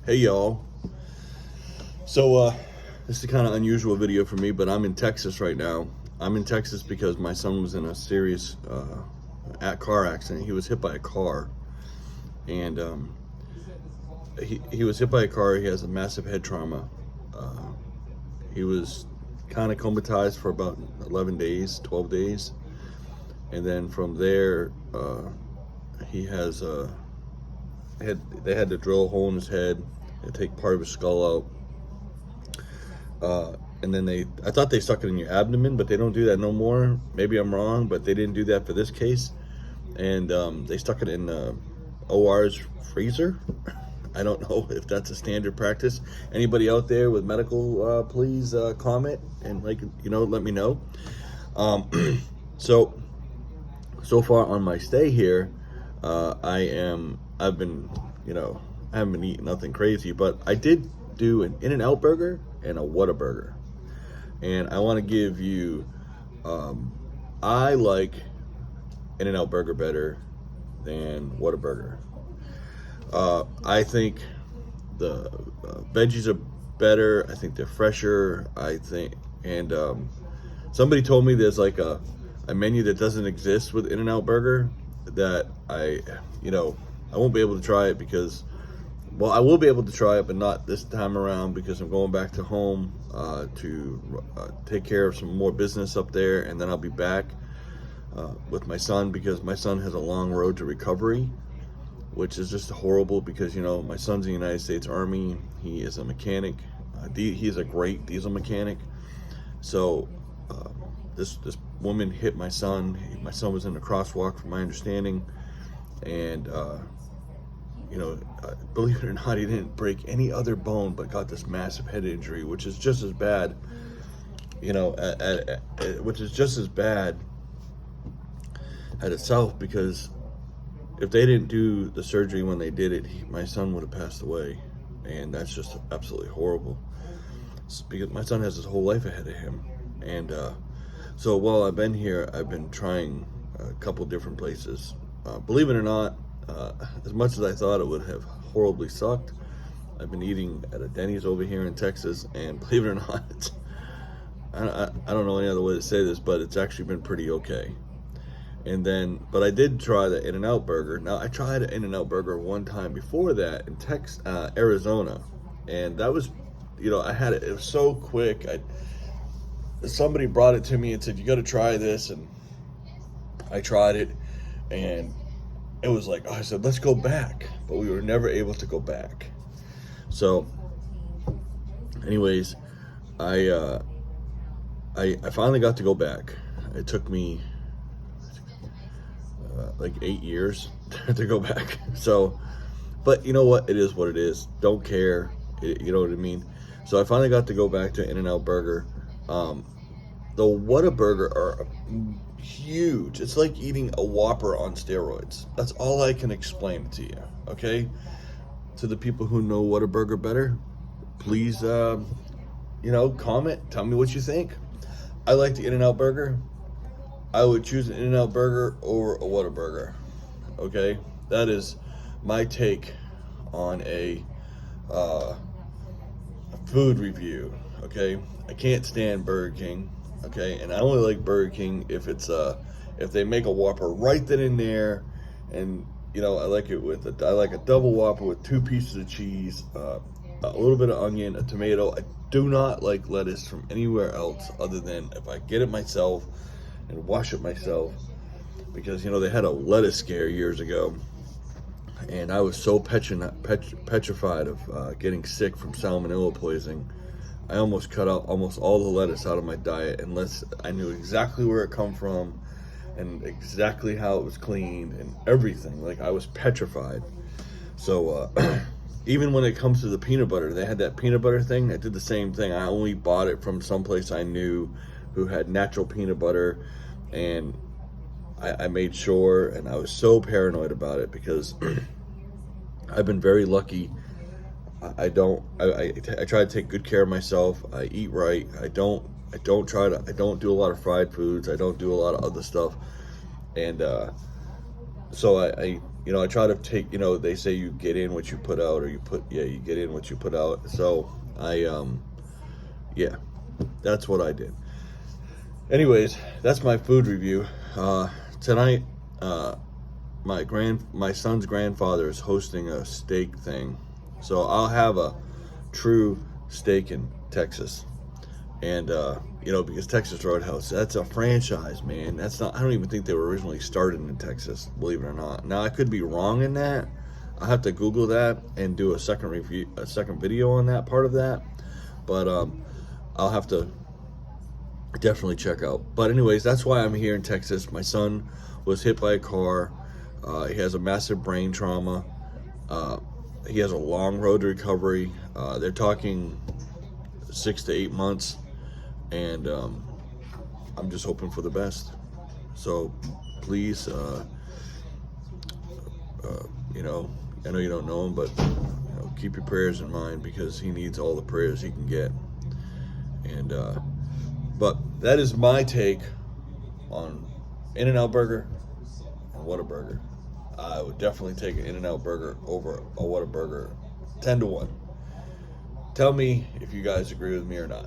Hey y'all. This is a kind of unusual video for me, but I'm in Texas right now. I'm in Texas because my son was in a serious car accident. He was hit by a car, and he was hit by a car. He has a massive head trauma. He was kind of comatized for about 11 days, 12 days, and then from there he has they had to drill a hole in his head and take part of his skull out. And then I thought they stuck it in your abdomen, but they don't do that no more. Maybe I'm wrong, but they didn't do that for this case. And they stuck it in OR's freezer. I don't know if that's a standard practice. Anybody out there with medical, please comment and let me know. So far on my stay here, I haven't been eating nothing crazy, but I did do an In-N-Out burger and a whataburger. And I want to give you, I like In-N-Out burger better than whataburger. I think the veggies are better. I think they're fresher. And somebody told me there's like a menu that doesn't exist with In-N-Out burger that I won't be able to try it because, well, I will be able to try it, but not this time around because I'm going back to home to take care of some more business up there, and then I'll be back with my son because my son has a long road to recovery, which is just horrible because, my son's in the United States Army. He is a mechanic. He is a great diesel mechanic. So this woman hit my son. My son was in a crosswalk, from my understanding, and believe it or not, he didn't break any other bone, but got this massive head injury, which is just as bad. Which is just as bad at itself, because if they didn't do the surgery when they did it, my son would have passed away, and that's just absolutely horrible. Because my son has his whole life ahead of him, and so while I've been here, I've been trying a couple different places. Believe it or not, as much as I thought it would have horribly sucked, I've been eating at a Denny's over here in Texas, and believe it or not, I don't know any other way to say this, but it's actually been pretty okay. But I did try the In-N-Out burger. Now, I tried an In-N-Out burger one time before that in Arizona, and that was, I had it. It was so quick. Somebody brought it to me and said, "You got to try this," and I tried it, and it was like, I said, "Let's go back," but we were never able to go back. So, anyways, I finally got to go back. It took me like 8 years to go back. So, but you know what? It is what it is. Don't care. You know what I mean? So I finally got to go back to In-N-Out burger. The whataburger are huge. It's like eating a Whopper on steroids. That's all I can explain to you, okay? To the people who know whataburger better, please, comment. Tell me what you think. I like the In-N-Out burger. I would choose an In-N-Out burger over a whataburger, okay? That is my take on a food review, okay? I can't stand Burger King. Okay, and I only like Burger King if they make a Whopper right then and there, and I like it I like a double Whopper with 2 pieces of cheese, a little bit of onion, a tomato. I do not like lettuce from anywhere else other than if I get it myself and wash it myself, because they had a lettuce scare years ago, and I was so petrified of getting sick from salmonella poisoning. I almost cut out almost all the lettuce out of my diet unless I knew exactly where it come from and exactly how it was cleaned and everything. Like, I was petrified. So even when it comes to the peanut butter, they had that peanut butter thing. I did the same thing. I only bought it from someplace I knew who had natural peanut butter, and I made sure, and I was so paranoid about it because I've been very lucky. I try to take good care of myself. I eat right. I don't do a lot of fried foods. I don't do a lot of other stuff. And so I you know, I try to take, you know, they say you get in what you put out, or you get in what you put out. So yeah, that's what I did. Anyways, that's my food review. Tonight, my son's grandfather is hosting a steak thing, so I'll have a true steak in Texas. And you know, because Texas Roadhouse, that's a franchise, man. That's not, I don't even think they were originally started in Texas, believe it or not. Now I could be wrong in that. I'll have to Google that and do a second video on that part of that. But I'll have to definitely check out. But anyways, that's why I'm here in Texas. My son was hit by a car. He has a massive brain trauma. He has a long road to recovery. They're talking 6 to 8 months, and I'm just hoping for the best. So please, you know, I know you don't know him, but you know, keep your prayers in mind, because he needs all the prayers he can get. And but that is my take on In-N-Out Burger and Whataburger. I would definitely take an In-N-Out Burger over a Whataburger 10 to 1. Tell me if you guys agree with me or not.